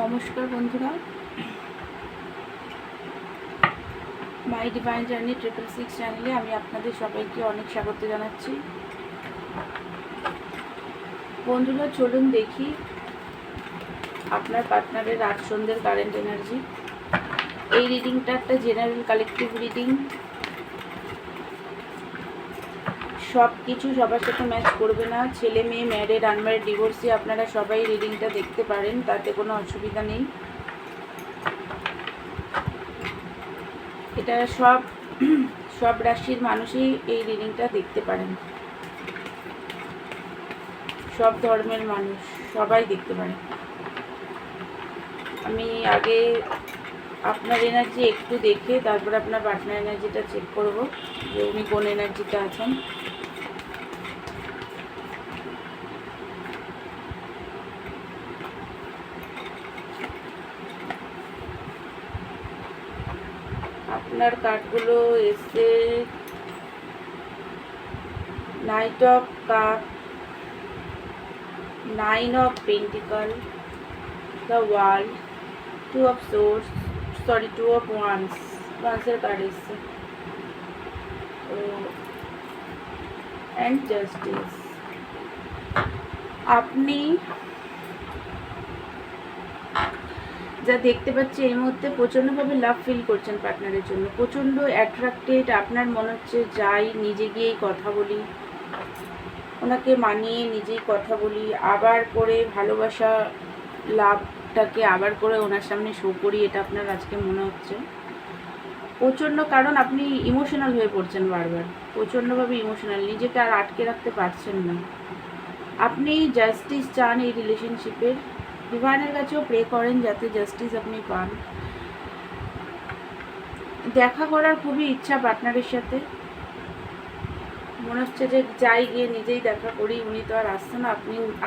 নমস্কার বন্ধুরা, মাই divine journey 666 চ্যানেলে আমি আপনাদের সবাইকে অনেক স্বাগত জানাচ্ছি। বন্ধুরা, চলুন দেখি আপনার পার্টনারের আজ সন্ধ্যের কারেন্ট এনার্জি। এই রিডিংটা একটা জেনারেল কালেকটিভ রিডিং, সব কিছু সবার সাথে ম্যাচ করবে না। ছেলে মেয়ে, ম্যারিড, আনম্যারিড, ডিভোর্সি আপনারা সবাই রিডিংটা দেখতে পারেন, তাতে কোনো অসুবিধা নেই। এটা সব রাশির মানুষই এই রিডিংটা দেখতে পারেন, সব ধর্মের মানুষ সবাই দেখতে পারেন। আমি আগে আপনার এনার্জি একটু দেখে তারপর আপনার পার্টনার এনার্জিটা চেক করব যে উনি কোন এনার্জিতে আছেন। আপনার কার্ডগুলো এসছে night of cup, 9 of Pentacles, the World, 2 of Swords, 2 of Wands, Wands-এর card এসছে, and Justice। আপনি যা দেখতে পাচ্ছি এই মুহূর্তে প্রচণ্ডভাবে লাভ ফিল করছেন পার্টনারের জন্য, প্রচণ্ড অ্যাট্রাক্টেড। আপনার মনে হচ্ছে যাই নিজে গিয়েই কথা বলি, ওনাকে মানিয়ে নিজেই কথা বলি, আবার করে ভালোবাসা লাভটাকে আবার করে ওনার সামনে শো করি, এটা আপনার আজকে মনে হচ্ছে প্রচণ্ড। কারণ আপনি ইমোশনাল হয়ে পড়ছেন বারবার, প্রচণ্ডভাবে ইমোশনাল, নিজেকে আর আটকে রাখতে পারছেন না। আপনি জাস্টিস চান এই রিলেশনশিপের, ডিভাইনের কাছেও প্রে করেন যাতে জাস্টিস আপনি পান। দেখা করার খুবই ইচ্ছা পার্টনারের সাথে, মনে হচ্ছে যে যাই গিয়ে নিজেই দেখা করি, উনি তো আর আসছে না।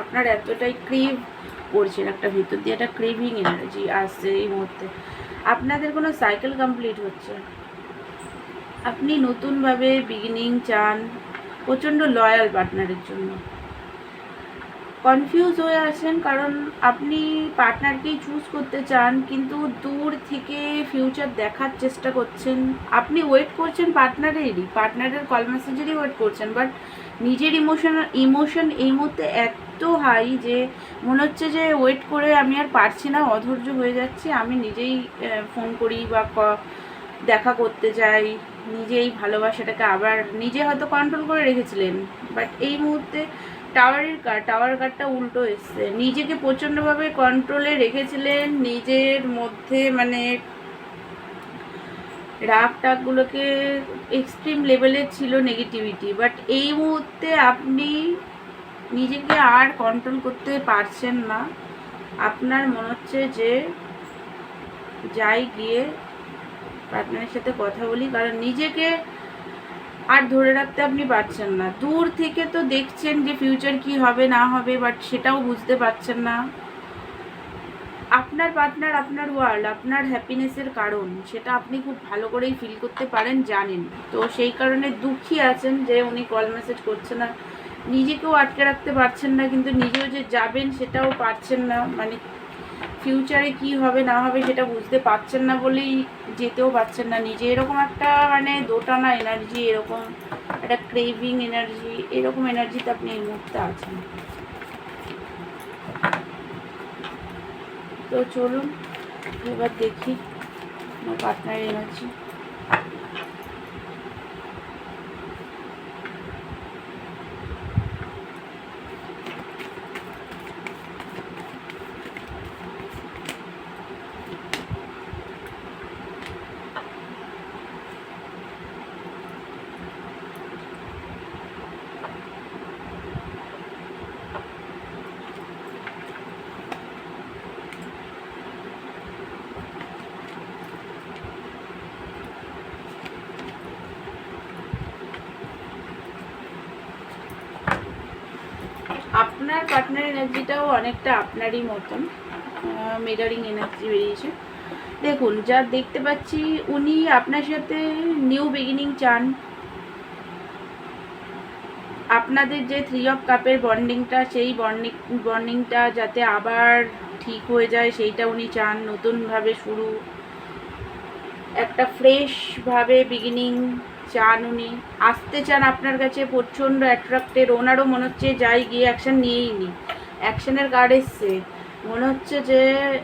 আপনার এতটাই ক্রেভ করছেন, একটা ভিতর দিয়ে একটা ক্রেভিং এনার্জি আসছে এই মুহূর্তে। আপনাদের কোনো সাইকেল কমপ্লিট হচ্ছে, আপনি নতুনভাবে বিগিনিং চান, প্রচণ্ড লয়াল পার্টনারের জন্য। কনফিউজ হয়ে আছেন কারণ আপনি পার্টনারকেই চুজ করতে চান, কিন্তু দূর থেকে ফিউচার দেখার চেষ্টা করছেন। আপনি ওয়েট করছেন পার্টনারের কল মেসেজেরই ওয়েট করছেন, বাট নিজের ইমোশন এই মুহূর্তে এত হাই যে মনে হচ্ছে যে ওয়েট করে আমি আর পারছি না, অধৈর্য হয়ে যাচ্ছি, আমি নিজেই ফোন করি বা দেখা করতে যাই, নিজেই ভালোবাসাটাকে আবার নিজে হয়তো কন্ট্রোল করে রেখেছিলেন, বাট এই মুহূর্তে টাওয়ার কার্ডটা উল্টো এসছে। নিজেকে প্রচণ্ডভাবে কন্ট্রোলে রেখেছিলেন, নিজের মধ্যে মানে রাগ টাগগুলোকে এক্সট্রিম লেভেলে ছিল নেগেটিভিটি, বাট এই মুহূর্তে আপনি নিজেকে আর কন্ট্রোল করতে পারছেন না। আপনার মনে হচ্ছে যে যাই গিয়ে পার্টনারের সাথে কথা বলি, কারণ নিজেকে আর ধরে রাখতে আপনি পারছেন না। দূর থেকে তো দেখছেন যে ফিউচার কি হবে না হবে, বাট সেটাও বুঝতে পারছেন না। আপনার পার্টনার আপনার ওয়ার্ল্ড, আপনার হ্যাপিনেসের কারণ, সেটা আপনি খুব ভালো করেই ফিল করতে পারেন, জানেন। তো সেই কারণে দুঃখী আছেন যে উনি কল মেসেজ করছে না, নিজেকেও আটকে রাখতে পারছেন না, কিন্তু নিজেও যে যাবেন সেটাও পারছেন না। মানে ফিউচারে কি হবে না হবে সেটা বুঝতে পারছেন না বলেই যেতেও পারছেন না নিজে। এরকম একটা মানে দোটানা এনার্জি, এরকম একটা ক্রেভিং এনার্জি, এরকম এনার্জিতে আপনি এই মুহূর্তে আছেন। তো চলুন এবার দেখি আমার পার্টনার এনার্জি। আপনার পার্টনার এনার্জিটাও অনেকটা আপনারই মতন মিরারিং এনার্জি বেরিয়েছে। দেখুন, যা দেখতে পাচ্ছি উনি আপনার সাথে নিউ বিগিনিং চান। আপনাদের যে 3 of কাপের বন্ডিংটা, সেই বন্ডিংটা যাতে আবার ঠিক হয়ে যায় সেইটা উনি চান, নতুনভাবে শুরু, একটা ফ্রেশভাবে বিগিনিং চান উনি, আসতে চান আপনার কাছে প্রচণ্ড অ্যাট্রাক্টেড। ওনারও মনে হচ্ছে যাই গিয়ে অ্যাকশান নিয়েই নিই, অ্যাকশানের কার্ড এসছে, মনে হচ্ছে যে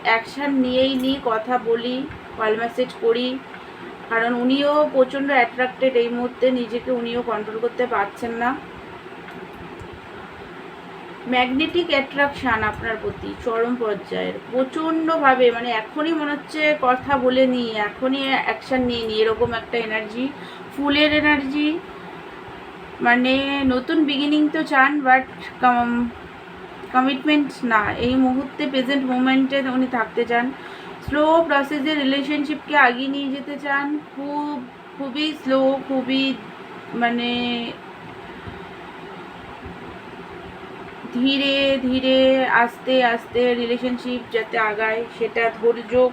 অ্যাকশান নিয়েই নিই, কথা বলি, কল মেসেজ করি, কারণ উনিও প্রচণ্ড অ্যাট্রাক্টেড এই মুহূর্তে, নিজেকে উনিও কন্ট্রোল করতে পারছেন না। ম্যাগনেটিক অ্যাট্রাকশান আপনার প্রতি চরম পর্যায়ের, প্রচণ্ডভাবে, মানে এখনই মনে হচ্ছে কথা বলে নিই, এখনই অ্যাকশান নিয়ে নিই, এরকম একটা এনার্জি, ফুলের এনার্জি। মানে নতুন বিগিনিং তো চান, বাট কমিটমেন্ট না, এই মুহূর্তে প্রেজেন্ট মোমেন্টে উনি থাকতে চান, স্লো প্রসেসে রিলেশনশিপকে আগিয়ে নিয়ে যেতে চান, খুবই স্লো, খুবই মানে ধীরে ধীরে আস্তে আস্তে রিলেশনশিপ যাতে আগায়, সেটা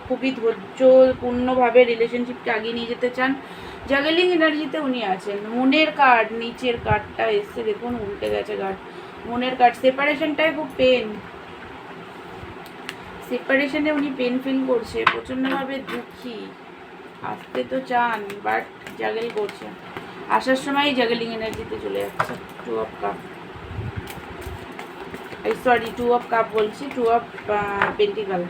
খুবই ধৈর্যপূর্ণভাবে রিলেশনশিপকে আগিয়ে নিয়ে যেতে চান। জাগলিং এনার্জিতে উনি আছেন। মনের কার্ড, নিচের কার্ডটা এসছে দেখুন, উল্টে গেছে কার্ড, মনের কার্ড। সেপারেশনটাই খুব পেন, সেপারেশনে উনি পেন ফিল করছে, প্রচণ্ডভাবে দুঃখী, আসতে তো চান বাট জাগল করছে, আসার সময় জাগলিং এনার্জিতে চলে যাচ্ছে। Two of cup, sorry two of cup বলছি, টু অফ পেন্টিকাল।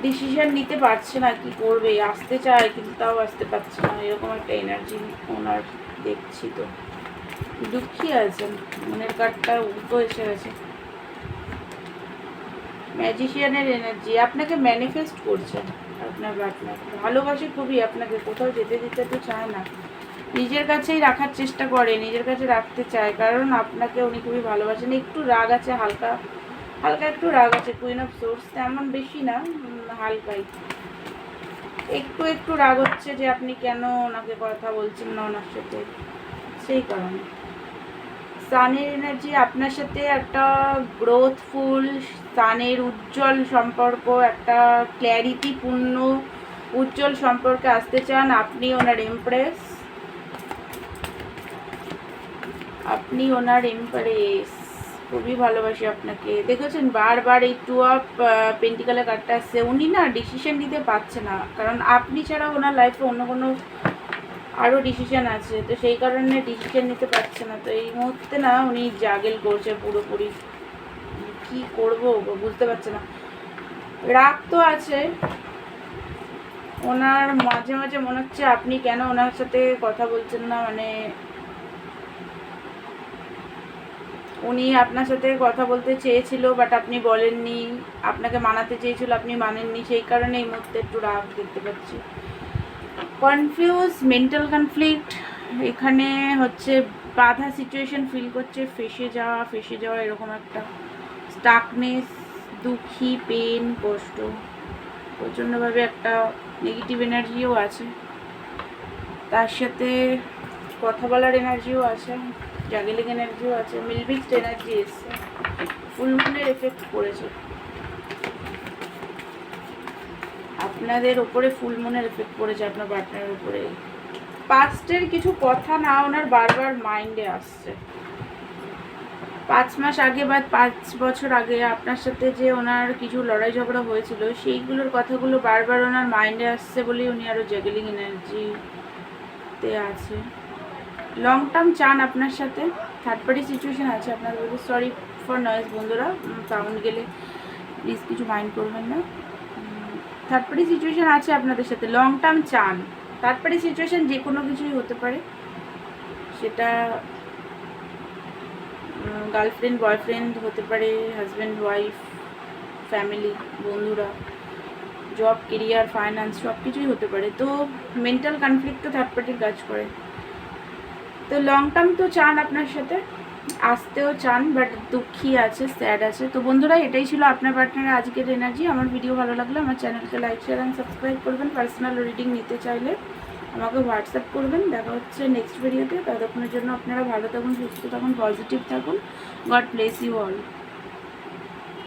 ডিসিশন নিতে পারছে না, কি করবে, আসতে চায় কিন্তু তাও আসতে পারছে না, এরকম একটা এনার্জি ওনার দেখছি। তো দুঃখী আছেন, মনের কার্ডটা উল্টো এসে গেছে। ম্যাজিশিয়ানের এনার্জি, আপনাকে ম্যানিফেস্ট করছেন আপনার পার্টনার, ভালোবাসে খুবই আপনাকে, কোথাও যেতে দিতে তো চায় না, নিজের কাছেই রাখার চেষ্টা করে, নিজের কাছে রাখতে চায়, কারণ আপনাকে উনি খুবই ভালোবাসেন। একটু রাগ আছে, হালকা হালকা একটু রাগ আছে, কুইন অফ সোর্স, তেমন বেশি না, হালকাই একটু একটু রাগ হচ্ছে যে আপনি কেন ওনাকে কথা বলছেন না ওনার সাথে, সেই কারণে। সানের এনার্জি, আপনার সাথে একটা গ্রোথফুল, সানের উজ্জ্বল সম্পর্ক, একটা ক্ল্যারিটিপূর্ণ উজ্জ্বল সম্পর্কে আসতে চান। আপনি ওনার এমপ্রেস, আপনি ওনার এমপ্রেস, খুবই ভালোবাসি আপনাকে। দেখেছেন বারবার এই টু অফ পেন্টিকালের কার্ডটা আসছে, উনি না ডিসিশন নিতে পারছে না, কারণ আপনি ছাড়া ওনার লাইফে অন্য কোনো আরও ডিসিশন আছে, তো সেই কারণে ডিসিশন নিতে পারছে না। তো এই মুহূর্তে না উনি জাগেল করছে পুরোপুরি, কি করব বুঝতে পারছে না। রাগ তো আছে ওনার, মাঝে মাঝে মনে হচ্ছে আপনি কেন ওনার সাথে কথা বলছেন না, মানে উনি আপনার সাথে কথা বলতে চেয়েছিল বাট আপনি বলেননি, আপনাকে মানাতে চেয়েছিল আপনি মানেননি, সেই কারণে এই মুহূর্তে একটু রাগ দেখতে পাচ্ছি। কনফিউজ, মেন্টাল কনফ্লিক্ট, এখানে হচ্ছে বাধা সিচুয়েশন ফিল করছে, ফেসে যাওয়া এরকম একটা স্টাকনেস, দুঃখী, পেন, কষ্ট, প্রচণ্ডভাবে একটা নেগেটিভ এনার্জিও আছে, তার সাথে কথা বলার এনার্জিও আছে, জাগলিং এনার্জিও আছে, মিলমিক্সড এনার্জি এসছে, ফুলমুনের এফেক্ট পড়েছে আপনাদের ওপরে, ফুলমুনের এফেক্ট পড়েছে আপনার পার্টনারের উপরে। পাস্টের কিছু কথা না ওনার বারবার মাইন্ডে আসছে, 5 মাস আগে বা 5 বছর আগে আপনার সাথে যে ওনার কিছু লড়াই ঝগড়া হয়েছিল, সেইগুলোর কথাগুলো বারবার ওনার মাইন্ডে আসছে বলেই উনি আরও জাগলিং এনার্জিতে আছে। লং টার্ম চান আপনার সাথে, থার্ড পার্টি সিচুয়েশান আছে আপনার বলতে, সরি ফর নয়েজ বন্ধুরা, সাউন্ড গেলে প্লিজ কিছু মাইন্ড করবেন না। থার্ড পার্টি সিচুয়েশান আছে আপনাদের সাথে, লং টার্ম চান। থার্ড পার্টি সিচুয়েশান যে কোনো কিছুই হতে পারে, সেটা গার্লফ্রেন্ড বয়ফ্রেন্ড হতে পারে, হাজব্যান্ড ওয়াইফ, ফ্যামিলি, বন্ধুরা, জব, কেরিয়ার, ফাইন্যান্স, সব কিছুই হতে পারে। তো মেন্টাল কনফ্লিক্টও থার্ড পার্টির কাজ করে। তো লং টার্ম তো চান আপনার সাথে, আসতেও চান, বাট দুঃখী আছে, স্যাড আছে। তো বন্ধুরা, এটাই ছিল আপনার পার্টনারের আজকের এনার্জি। আমার ভিডিও ভালো লাগলে আমার চ্যানেলকে লাইক, শেয়ার অ্যান্ড সাবস্ক্রাইব করবেন। পার্সোনাল রিডিং নিতে চাইলে আমাকে হোয়াটসঅ্যাপ করবেন। দেখা হচ্ছে নেক্সট ভিডিওতে, ততক্ষণের জন্য আপনারা ভালো থাকুন, সুস্থ থাকুন, পজিটিভ থাকুন। God bless you all.